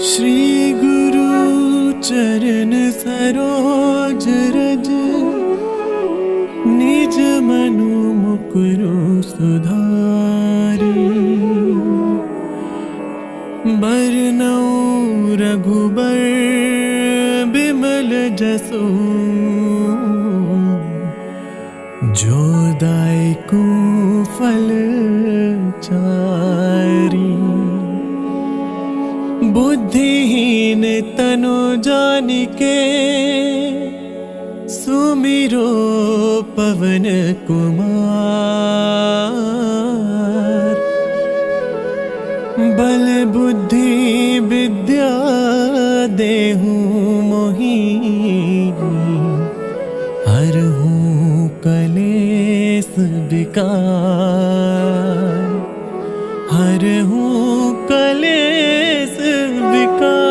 श्री गुरु चरण सरोज रज, निज मनु मुकुरु सुधारी। बरनउँ रघुबर बिमल जसु, जो दायकु फल चारी। बुद्धिहीन तनु जानिके, सुमिरो पवन कुमार। बल बुद्धि विद्या देहु मोहि, हरहु कलेस विकार। हरहु कलेस विकार।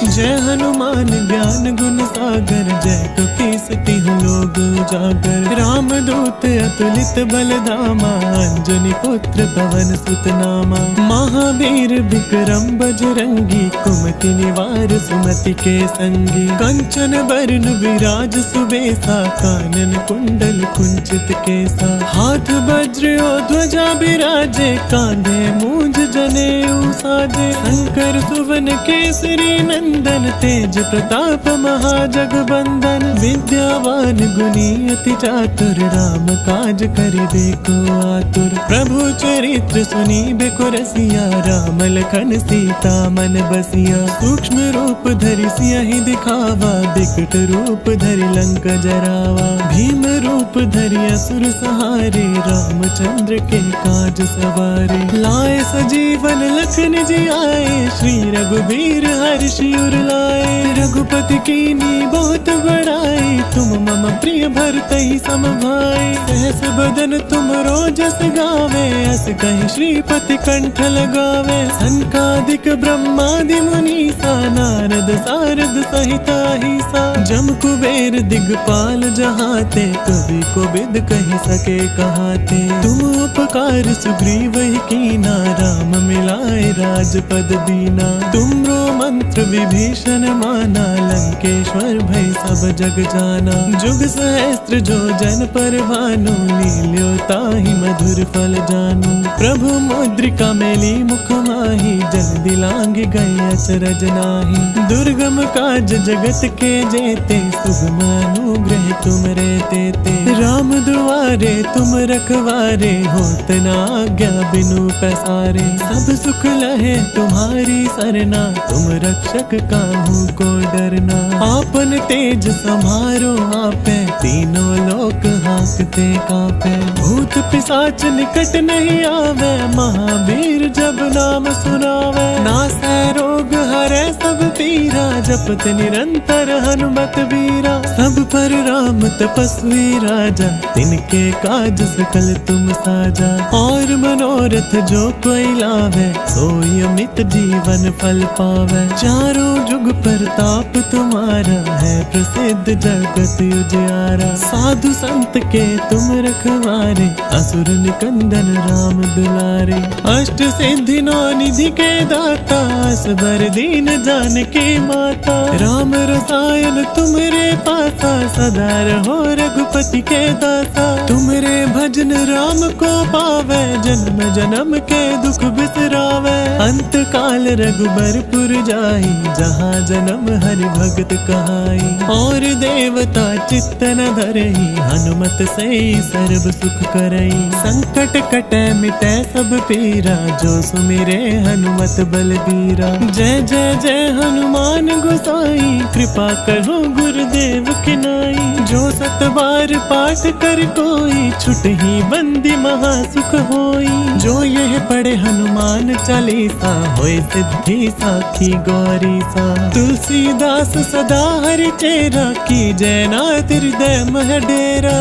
जय हनुमान ज्ञान गुण सागर, जय कपीस तिहुँ लोक उजागर। राम दूत अतुलित बल धामा, अंजनी पुत्र पवन सुत नामा। महावीर विक्रम बजरंगी, कुमति निवार सुमति के संगी। कंचन बरन विराज सुबेसा, कानन कुंडल कुंचित केसा। हाथ वज्र और ध्वजा बिराजे, कांधे मूंज जनेऊ साजे। शंकर सुवन केसरी नंदन, तेज प्रताप महाजगबंदन। विद्यावान गुणी अति चातुर, राम काज करिबे को आतुर। प्रभु चरित्र सुनिबे को रसिया, राम लखन सीता मन बसिया। सूक्ष्म रूप धरि सियहि दिखावा, बिकट रूप धरि लंक जरावा। भीम रूप धरि असुर सहारे, रामचंद्र के काज सवारे। लाए सजीवन लखन जियाए, श्री रघुबीर हर्षि उर लाए। रघुपति कीनी बहुत बड़ाई, तुम मम प्रिय भरतहि सम भाई। सहस बदन तुम रोजस गावे, अस कहि श्रीपति कंठ लगावे। सनकादिक ब्रह्मादि मुनीसा, नारद सारद सहित अहिसा। जम कुबेर दिगपाल जहाते, कवि कोविद कहि सके कहाते। तुम उपकार सुग्रीवहि कीना, राम मिलाए राजपद दीना। तुमरो मंत्र विभीषण माना, लंकेश्वर भय सब जग जाना। जुग सहस्त्र जो जन पर भानु, लील्यो ताहि मधुर फल जानू। प्रभु मुद्रिका मेली मुख माहि, जन दिलांग गए अचरज नाहि। दुर्गम काज जगत के जेते, सुगम अनुग्रह तुम रे तेते। राम दुआरे तुम रखवारे, होत न आज्ञा बिनु पैसारे। सब सुख लहे तुम्हारी सरना, तुम रक्षक काहू को डरना। आपन तेज समारो आपे, तीनों लोक हांकते कांपे। भूत पिशाच निकट नहीं आवे, महावीर जब नाम सुनावे। नासै रोग हरै सब पीरा, जपत निरंतर हनुमत बीरा। सब पर राम तपस्वी राजा, तिनके काज सकल तुम साजा। और मनोरथ जो कोई लावे, सोई अमित जीवन फल पावे। चारों जुग प्रताप तुम्हारा, है प्रसिद्ध जगत उजियारा। साधु संत के तुम रखवारे, असुर निकंदन राम दुलारे। अष्ट सिद्धि नौ निधि के दाता, असबर दीन जानकी माता। राम रसायन तुमरे पासा, सदा रहो रघुपति के दासा। तुमरे भजन राम को पावे, जन्म जन्म के दुख बिसरावे। अंत काल रघुबरपुर जाई, जहाँ जन्म हरि भगत कहाई। और देवता चित्त न धरई, हनुमत से सर्व सुख करई। संकट कटै मिटै सब पीरा, जो सुमिरे हनुमत बलबीरा। जय जय जय हनुमान गोसाई, कृपा करो गुरुदेव की नाई। जो सत बार पाठ कर कोई, छुटहि बंदी महा सुख होई। जो यह पढ़े हनुमान चालीसा, होय सिद्धि साखी गौरी सा। तुलसीदास सदा हरि चेरा, की जय नाथ हृदय मह डेरा।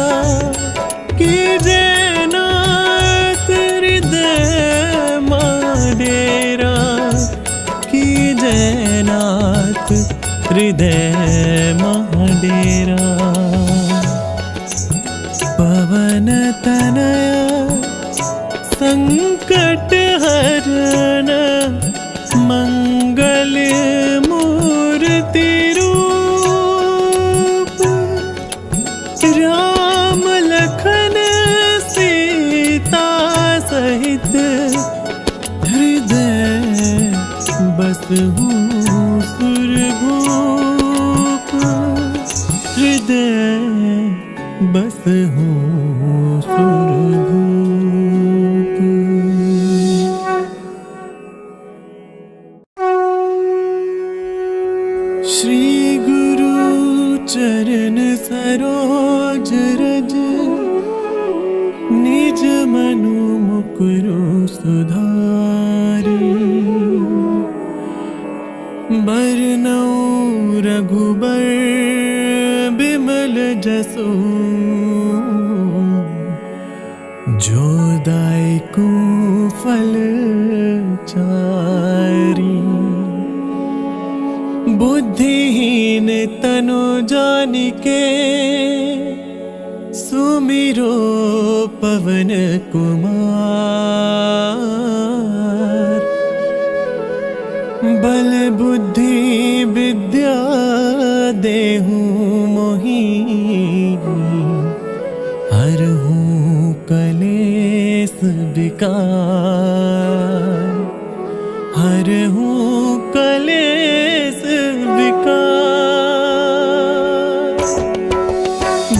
की जय नाथ हृदय मह डेरा। की जय नाथ हृदय मह डेरा। पवन तनया संकट हरण, मंगल मूर्ति रूप राम लखन सीता सहित हृदय बसहु सुरभूप हृदय बसहु सुरभूप। श्री गुरु चरण सरोज रज निज मनु मुकुरु सुधारी बरनउँ रघुबर बिमल जसु जो दायकु फल चारी बुद्धिहीन तनु जानिके सुमिरो पवन कुमार बल बुद्धि विद्या देहु मोहि हरहु कलेस विकार हरहु कलेस विकार।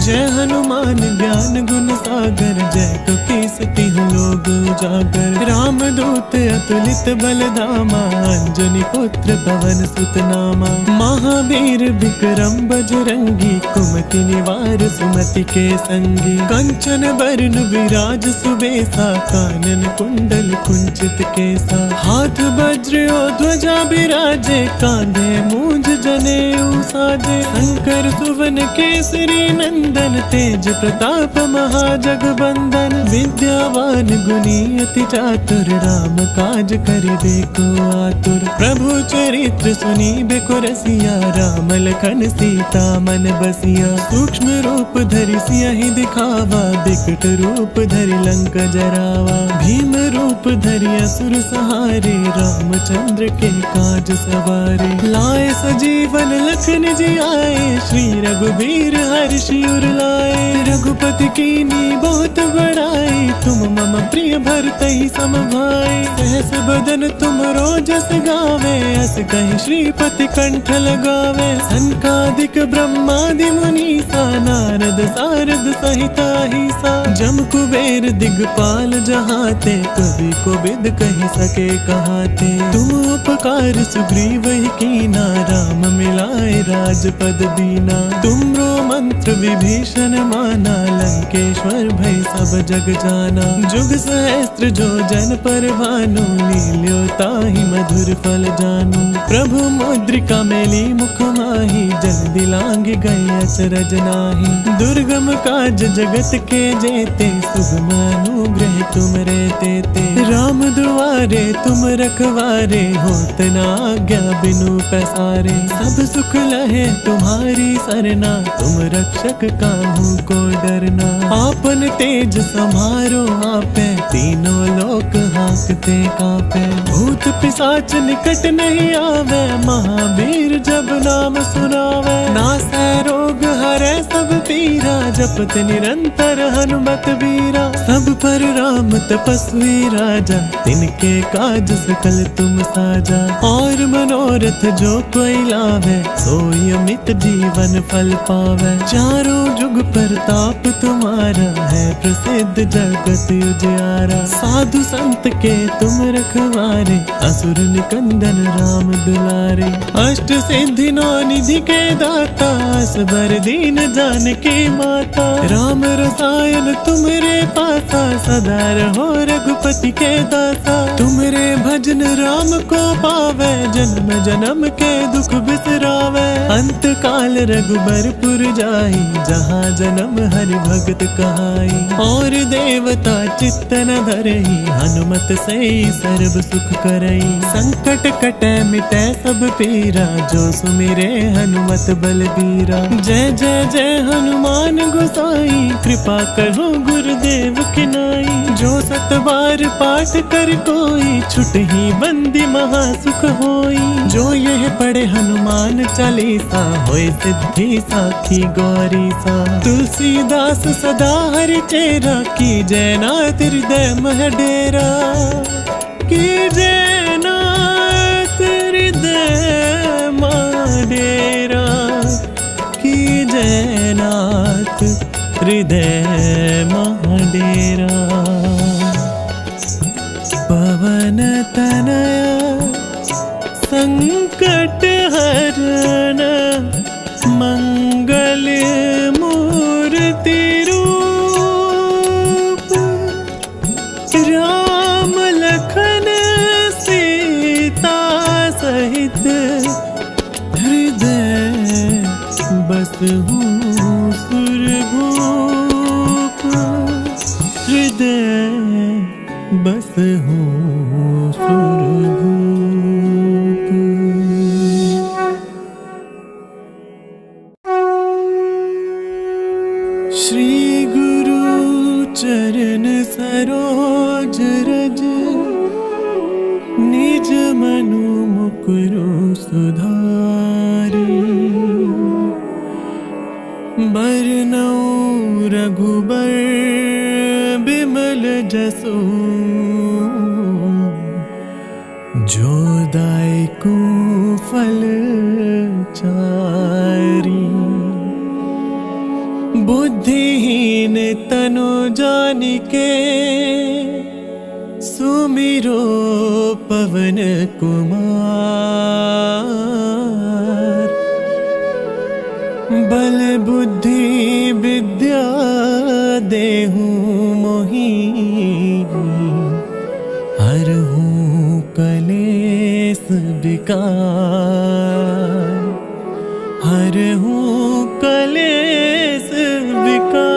जय हनुमान ज्ञान गुण सागर जय कपीस तिहु लोक उजागर रामदूत अतुलित बलधामा अंजनी पुत्र पवन सुत नामा महावीर विक्रम बजरंगी कुमति निवार सुमति के संगी कंचन बरन विराज सुबेसा कानन कुंडल कुंचित केसा हाथ वज्र और ध्वजा बिराजे कांधे मूंज जनेऊ साजे शंकर सुवन केसरी नंदन तेज प्रताप महाजगबंदन विद्यावान गुणी अति चातुर राम काज करिबे को आतुर प्रभु चरित्र सुनीबे को रसिया राम लखन सीता मन बसिया सूक्ष्म रूप धरि सियहि दिखावा बिकट रूप धरि लंक जरावा भीम रूप धरि असुर सहारे रामचंद्र के काज सवारे लाए सजीवन लखन जी आए श्री रघुबीर हर्षि उर लाए रघुपति कीनी बहुत बड़ाई तुम मम प्रिय भरतहि सम भाई सहस बदन तुम रोजस गावे अस कहि श्रीपति कंठ लगावे सनकादिक ब्रह्मादि मुनीसा नारद सारद सहिता हिसा जम कुबेर दिगपाल जहाते कवि को बिद कहि सके कहाते तुम उपकार सुग्रीव ही कीना राम मिलाए राजपद दीना तुमरो मंत्र विभीषण माना लंकेश्वर भय सब जग जाना जुग सहस्त्र जो जन पर भानु लील्यो ताहि मधुर फल जानू प्रभु मुद्रिका मेली मुख माही जल दिलांग गए अचरज नाही दुर्गम काज जगत के जेते सुगम अनुग्रह तुम रे तेते राम दुआरे तुम रखवारे होत न आज्ञा बिनु पैसारे सब सुख लहे तुम्हारी सरना तुम रक्षक काहू को डरना आपन तेज समारो आपे तीनों लोक हांकते कांपे भूत पिशाच निकट नहीं आवे महावीर जब नाम सुनावे नासै रोग हरै सब पीरा जपत निरंतर हनुमत बीरा सब पर राम तपस्वी राजा तिनके काज सकल तुम साजा और मनोरथ जो कोई लावे सोई अमित जीवन फल पावे चारों जुग प्रताप तुम्हारा है प्रसिद्ध जगत उजियारा साधु संत के तुम रखवारे असुर निकंदन राम दुलारे अष्ट सिद्धि नौ निधि के दाता असबर दीन जानकी माता राम रसायन तुमरे पासा सदा रहो रघुपति के दासा तुमरे भजन राम को पावे जन्म जन्म के दुख बिसरावे अंत काल रघुबरपुर जाई जहाँ जन्म हरि भगत कहाई और देवता चित्त न धरहि हनुमत सही सर्व सुख करई। संकट कटै मिटै सब पीरा, जो सुमिरे हनुमत बलबीरा। जय जय जय हनुमान गोसाई, कृपा करो गुरुदेव की नाई। जो सत बार पाठ कर कोई, छुटहि बंदी महा सुख होई। जो यह पढ़े हनुमान चालीसा, होय सिद्धि साखी गौरी सा। तुलसीदास सदा हरि चेरा, की जय नाथ हृदय मह डेरा। की जय नाथ हृदय मह डेरा। की जय नाथ हृदय मह डेरा। पवन तनया संकट हरन, मंगल मूर्ति रूप। राम लखन सीता सहित, हृदय बसहु सुरभूप। हृदय बसहु सुरभूप। श्री गुरु चरण सरोज रज, निज मनु मुकुरु सुधारी। बरनउँ रघुबर बिमल जसु, जो दायकु फल चारी। बुद्धिहीन तनु जानिके, सुमिरो पवन कुमार। बल बुद्धि विद्या देहु मोहि, हरहु कलेस विकार। हरहु कलेस विकार।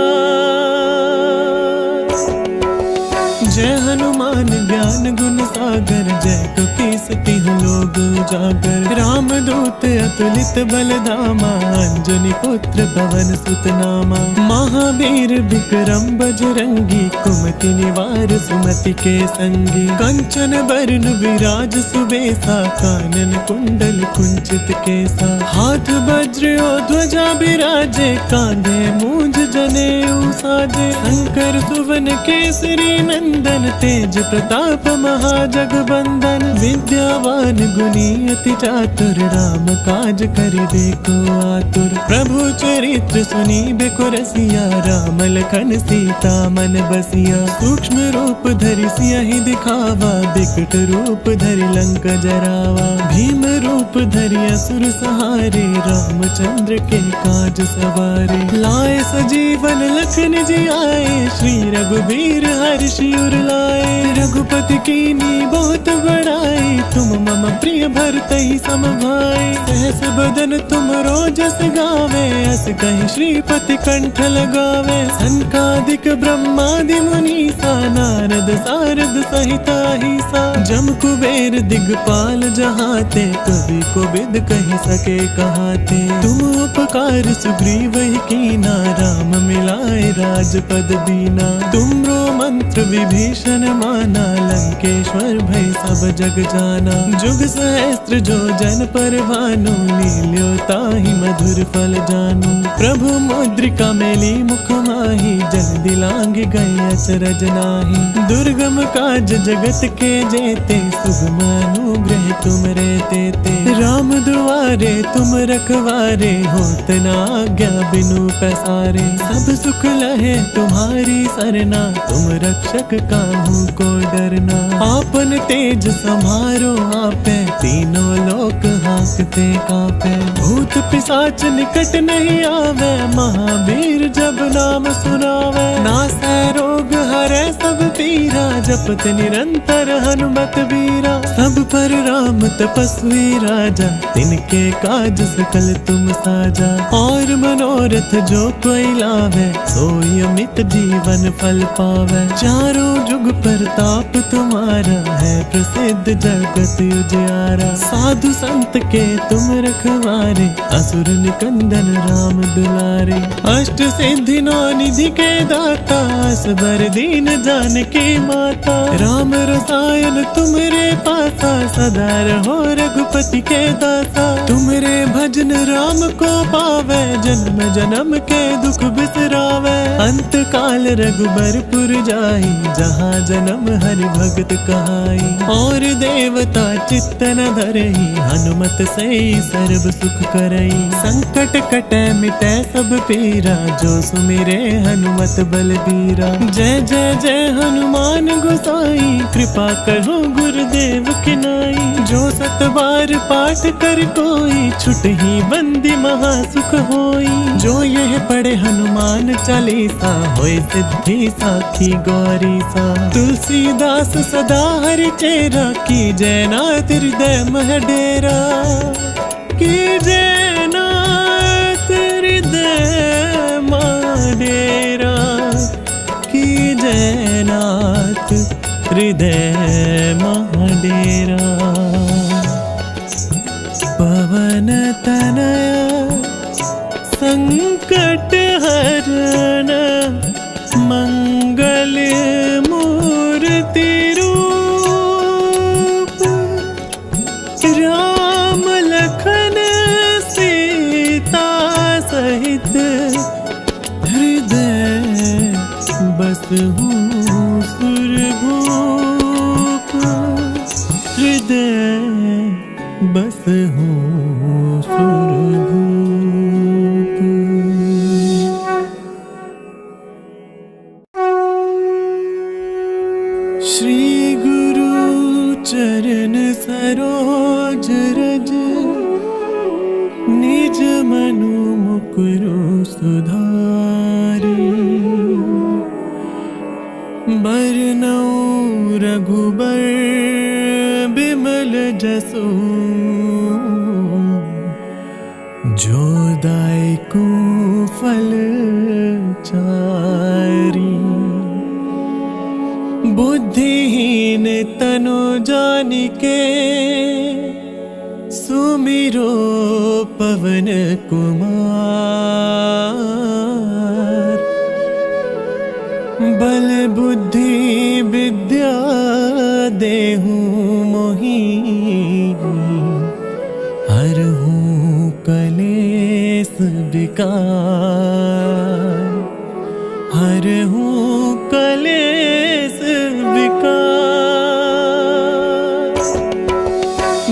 जय हनुमान ज्ञान गुण सागर, जय कपीस तिहु लोक उजागर। राम दूत अतुलित बल धामा, अंजनी पुत्र पवन सुत नामा। महावीर विक्रम बजरंगी, कुमति निवार सुमति के संगी। कंचन बरन विराज सुबेसा, कानन कुंडल कुंचित केसा। हाथ वज्र और ध्वजा बिराजे, कांधे मूंज जनेऊ साजे। शंकर सुवन केसरी नंदन, तेज प्रताप महाजगबंदन। विद्यावान गुणी अति चातुर, राम काज करिबे को आतुर। प्रभु चरित्र सुनीबे को रसिया, राम लखन सीता मन बसिया। सूक्ष्म रूप धरि सियहि दिखावा, बिकट रूप धरि लंक जरावा। भीम रूप धरि असुर सहारे, रामचंद्र के काज सवारे। लाए सजीवन लखन जियाए, श्री रघुबीर हर्षि उर लाए। रघुपति कीन्ही बहुत बड़ाई, तुम मम प्रिय भरतहि सम भाई। सहस बदन तुम रोजस गावे, अस कहि श्रीपति कंठ लगावे। सनकादिक ब्रह्मादि मुनीसा, नारद सारद सहिता अहिसा। जम कुबेर दिगपाल जहाते, कवि कोविद कहि सके कहाते। तुम उपकार सुग्रीवहि कीना, राम मिलाए राजपद दीना। तुमरो मंत्र विभीषण माना, लंकेश्वर भय सब जग जाना। जुग सहस्त्र जो जन पर भानु, लील्यो ताहि मधुर फल जानु। प्रभु मुद्रिका मेली मुख माहि, जल दिलांग गए अचरज नाहि। दुर्गम काज जगत के जेते, सुगम अनुग्रह तुम रे तेते। राम दुआरे तुम रखवारे, होत न आज्ञा बिनु पैसारे। सब सुख लहे तुम्हारी सरना, तुम रक्षक काहू को डरना। आपन तेज समारो आपे, तीनों लोक हाँकते कापे। भूत पिशाच निकट नहीं आवे, महावीर जब नाम सुनावे। नासै रोग हरै सब पीरा, जपत निरंतर हनुमत तात वीरा। सब पर राम तपस्वी राजा, तिनके काज सकल तुम साजा। और मनोरथ जो कोई लावे, सोई अमित जीवन फल पावे। चारों जुग प्रताप तुम्हारा, है प्रसिद्ध जगत उजियारा। साधु संत के तुम रखवारे, असुर निकंदन राम दुलारे। अष्ट सिद्धि नौ निधि के दाता, असबर दीन जानकी माता। राम रसायन तुमरे पासा, सदा रहो रघुपति के दासा। तुमरे भजन राम को पावे, जन्म जन्म के दुख बिसरावे। अंत काल रघुबरपुर जाई, जहाँ जन्म हरि भगत कहाई। और देवता चित्त न धरई, हनुमत से सर्व सुख करई। संकट कटे मिटे सब पीरा, जो सुमिरे हनुमत बलबीरा। जय जय जय हनुमान गोसाई, कृपा करो गुरुदेव की नाई। जो सत बार पाठ कर कोई, छुटहि बंदी महासुख होई। जो यह पढ़े हनुमान चालीसा, होय सिद्धि साखी गौरी सा। तुलसीदास सदा हरि चेरा, की जय नाथ हृदय मह डेरा। की जय नाथ हृदय मह डेरा। की जय नाथ हृदय मह डेरा। पवन तनया संकट हरण, मंगल मूर्ति रूप। राम लखन सीता सहित, हृदय बसहु सुरभूप। हृदय बसहु सुरभूप। श्री गुरु चरण सरोज रज, निज मनु मुकुरु सुधारी। बरनउँ रघुबर बिमल जसु, जो दायकु फल चारी। बुद्धिहीन तनु जानिके, सुमिरो पवन कुमार। बल बुद्धि विद्या देहु मोहि, हरहु कलेस विकार। हरहु कलेस विकार।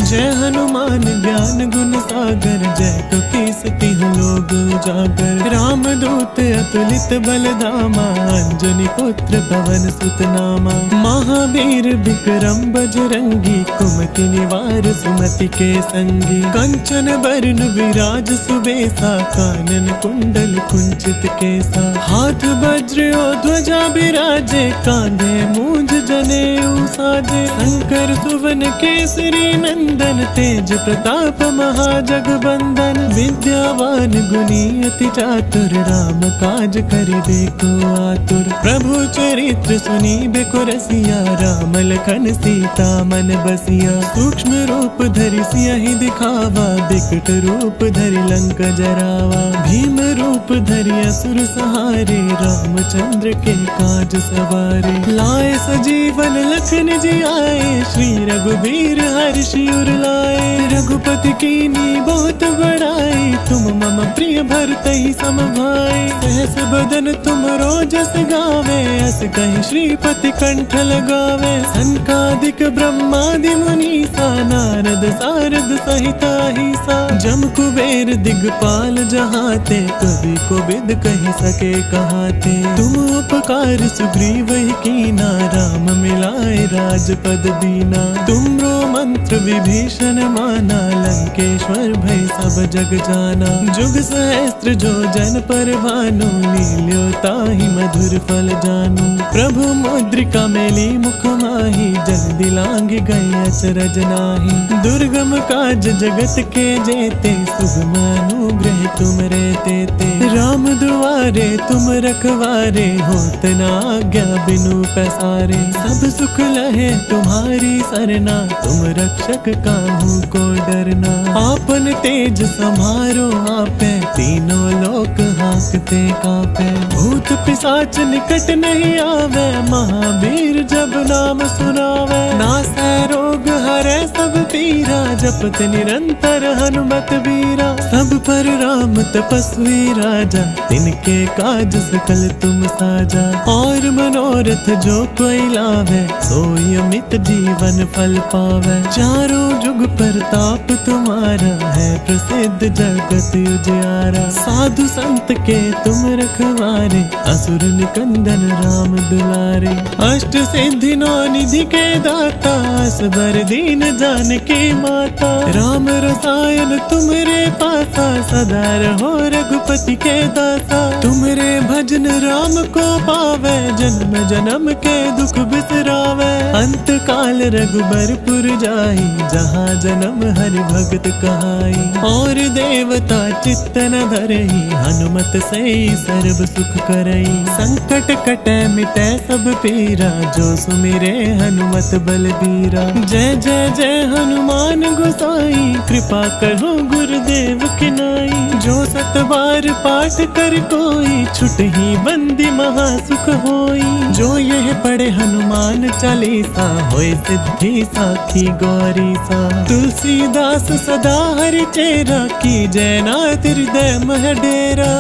जय हनुमान ज्ञान गुण सागर, जय कपीस तिहुँ लोक उजागर। राम दूत अतुलित बल धामा, अंजनी पुत्र पवन सुत नामा। महावीर विक्रम बजरंगी, कुमति निवार सुमति के संगी। कंचन बरन विराज सुबेसा, कानन कुंडल कुंचित केसा। हाथ वज्र और ध्वजा बिराजे, कांधे मूंज जनेऊ साजे। शंकर सुवन केसरी नंदन, तेज प्रताप महाजगबंदन। विद्यावान गुणी अति चातुर, राम काज करिबे को आतुर। प्रभु चरित्र सुनिबे को रसिया, राम लखन सीता मन बसिया। सूक्ष्म रूप धरि सियहि दिखावा, बिकट रूप धरि लंक जरावा। भीम रूप धरि असुर सहारे, रामचंद्र के काज सवारे। लाए सजीवन लखन जियाए, श्री रघुबीर हर्षि उर लाए। रघुपति कीन्ही बहुत बड़ाई, तुम मम प्रिय भरतहि सम भाई। सहस बदन तुमरो जस गावे, अस कहि श्रीपति कंठ लगावे। सनकादिक ब्रह्मादि मुनीसा, नारद सारद सहित अहिसा। जम कुबेर दिगपाल जहाते, कवि कोविद कहि सके कहाते। तुम उपकार सुग्रीव ही कीना, राम मिलाए राजपद दीना। तुमरो मंत्र विभीषण माना, लंकेश्वर भय सब जग जाना। जुग सहस्त्र जो जन पर भानु, लील्यो ताहि मधुर फल जानू। प्रभु मुद्रिका मेली मुख माहि, जल दिलांग गए अचरज नाही। दुर्गम काज जगत के जेते सुगम अनुग्रह तुम रहते ते। राम दुआरे तुम रखवारे होत ना आज्ञा बिनु पैसारे। सब सुख लहे तुम्हारी सरना तुम रक्षक काहू को डरना। आपन तेज समारो आपे तीनों लोक हाँकते कापे। भूत पिशाच निकट नहीं आवे महावीर जब नाम सुनावे। नासै रोग हरै सब पीरा जपत निरंतर हनुमत बीरा। सब पर राम तपस्वी राजा तिनके काज सकल तुम साजा। और मनोरथ जो कोई लावे सोई अमित जीवन फल पावे। चारों जुग प्रताप तुम्हारा है प्रसिद्ध जगत उजियारा। साधु संत के तुम रखवारे असुर निकंदन राम दुलारे। अष्ट सिद्धि नौ निधि के दाता असबर दीन जानकी माता। राम रसायन तुमरे पासा सदा रहो रघुपति के दासा। तुमरे भजन राम को पावे जन्म जन्म के दुख बिसरावे। अंत काल रघुबरपुर जाई जहाँ जन्म हरि भगत कहाई। और देवता चित्त न धरई हनुमत से सर्व सुख करई। संकट कटे मिटे सब पीरा जो सुमिरे हनुमत बलबीरा। जय जय जय हनुमान गोसाई कृपा करो गुरुदेव की नाई। जो सत बार पाठ कर कोई छुटहि बंदी महासुख होई। जो यह पढ़े हनुमान चालीसा होय सिद्धि साखी गौरी सा। तुलसीदास सदा हरि चेरा की जय नाथ हृदय मह डेरा।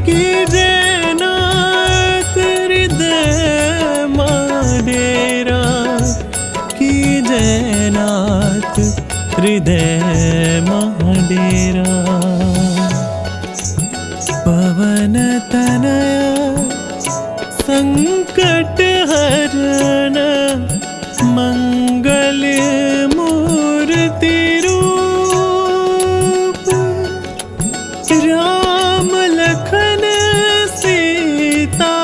की जय नाथ हृदय मह डेरा। की जय नाथ हृदय मह डेरा। पवन तनया संकट हरण मंगल मूर्ति रूप। राम लखन सीता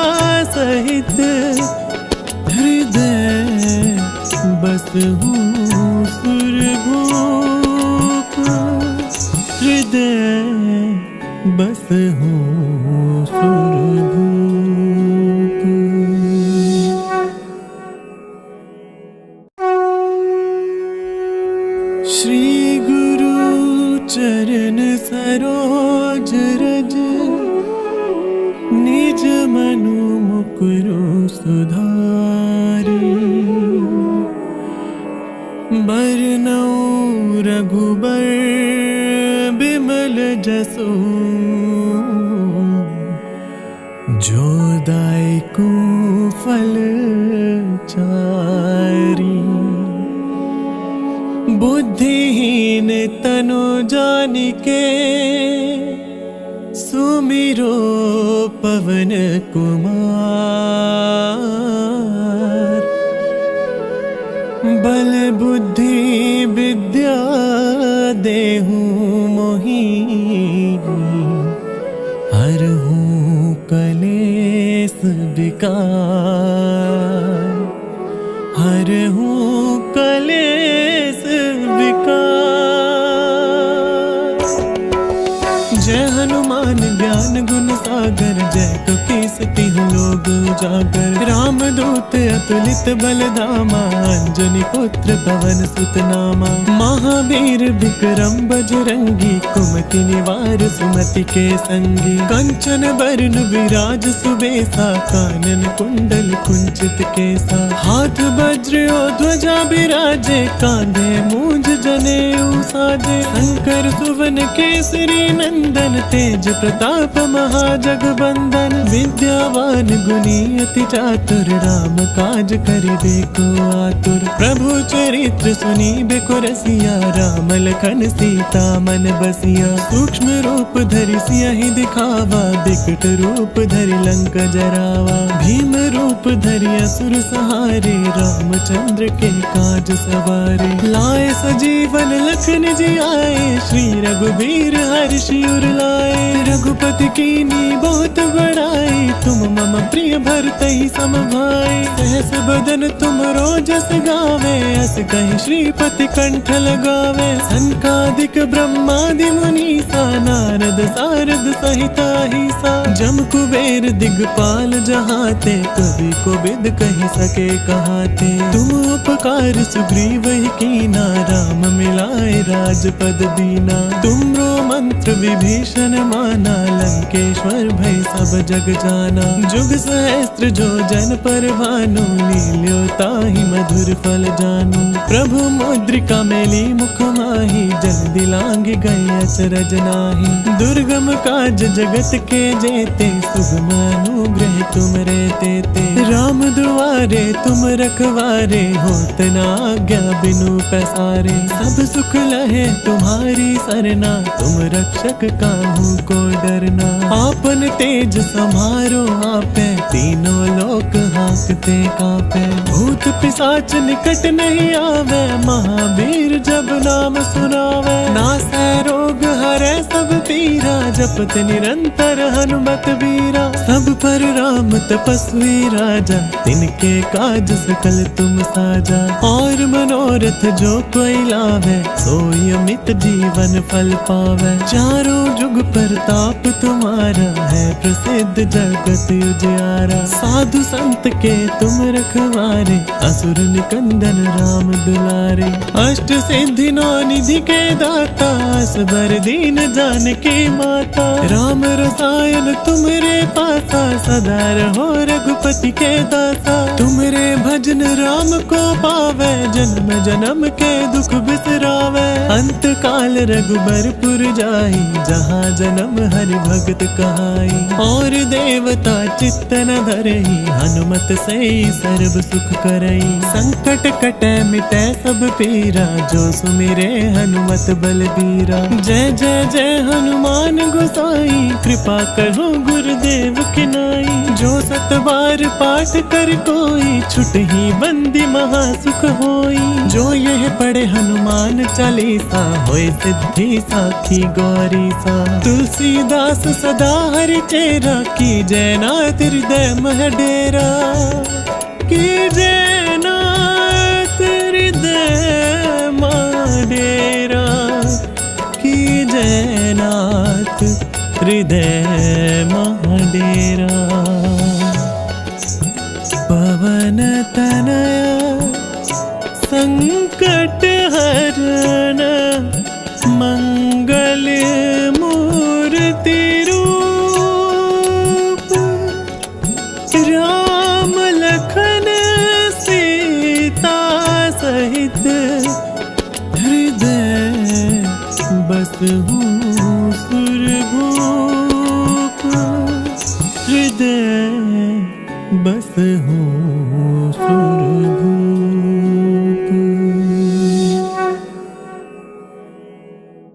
सहित हृदय बसहु सुरभूप। हृदय बसहु सुरभूप। श्री गुरु चरण सरोज रज निज मनु मुकुरु सुधारी। बरनउँ रघुबर बिमल जसु जो दायकु फल चारी। बुद्धिहीन तनु जानिके सुमिरो पवन कुमार। बल बुद्धि विद्या देहु मोहि हरहु कलेस विकार। हरहु कलेस विकार। जय हनुमान ज्ञान गुण सागर जय कपीस तिहु लोक उजागर। राम दूत अतुलित बल धामा अंजनी पुत्र पवन सुत नामा। महावीर विक्रम बजरंगी कुमति निवार सुमति के संगी। कंचन बरन विराज सुबेसा कानन कुंडल कुंचित केसा। हाथ वज्र और ध्वजा बिराजे कांधे मूंज जनेऊ साजे। शंकर सुवन केसरी नंदन तेज प्रताप महाजगबंदन। विद्यावान गुणी अति चातुर राम काज करिबे को आतुर। प्रभु चरित्र सुनी बेको रसिया, राम लखन सीता मन बसिया। सूक्ष्म रूप धरि सियहि दिखावा, बिकट रूप धरि लंक जरावा। भीम रूप धरि असुर सहारे, रामचंद्र के काज सवारे। लाए सजीवन लखन जी आए, श्री रघुबीर हर्षि उर लाए। रघुपति कीनी बहुत बड़ाई, तुम मम प्रिय भरतहि सम भाई। सहस बदन तुम रोजस गावे, अस कहि श्रीपति कंठ लगावे। सनकादिक ब्रह्मादि मुनीसा, नारद सारद सहिता हिसा। जम कुबेर दिगपाल जहाते, कवि को बिद कहि सके कहाते। तुम उपकार सुग्रीव ही कीना, राम मिलाए राजपद दीना। तुमरो मंत्र विभीषण माना, लंकेश्वर भय सब जग जाना। जुग सहस्त्र जो जन पर भानु, लील्यो ताहि मधुर फल जानू। प्रभु मुद्रिका मेली मुख माही, जन दिलांग गए अचरज नाही। दुर्गम काज जगत के जेते, सुगम अनुग्रह तुम रे तेते। राम दुआरे तुम रखवारे, होत न आज्ञा बिनु पैसारे। सब सुख लहे तुम्हारी सरना, तुम रक्षक काहू को डरना। आपन तेज समारो आपे, तीनों लोक हाँकते कापे। भूत पिशाच निकट नहीं आवे, महावीर जब नाम सुनावे। नासै रोग हरै सब पीरा, जपत निरंतर हनुमत बीरा। सब पर राम तपस्वी राजा, तिनके काज सकल तुम साजा। और मनोरथ जो कोई लावे, सोई अमित जीवन फल पावे। चारों जुग प्रताप तुम्हारा, है प्रसिद्ध जगत उजियारा। साधु संत के तुम रखवारे, असुर निकंदन राम दुलारे। अष्ट सिद्धि नौ निधि के दाता, असबर दीन जानकी माता। राम रसायन तुमरे पासा, सदा रहो रघुपति के दासा। तुमरे भजन राम को पावे, जन्म जन्म के दुख बिसरावे। अंत काल रघुबरपुर जाई, जहाँ जन्म हरि भगत कहाई। और देवता चित्त न धरई, हनुमत से सर्व सुख करई। संकट कटै मिटै सब पीरा, जो सुमिरे हनुमत बलबीरा। जय जय जय हनुमान गोसाई, कृपा करो गुरुदेव की नाई। जो सत बार पाठ कर कोई, छुटहि बंदी महासुख होई। जो यह पढ़े हनुमान चालीसा, होय सिद्धि साखी गौरी सा। तुलसीदास सदा हरि चेरा, की जय नाथ हृदय मह डेरा। की जय नाथ हृदय मह डेरा। की जय नाथ हृदय मह डेरा। पवन तनया संकट हरण, मंगल मूर्ति रूप। राम लखन सीता सहित, हृदय बसहु सुरभूप। हृदय बसहु सुरभूप।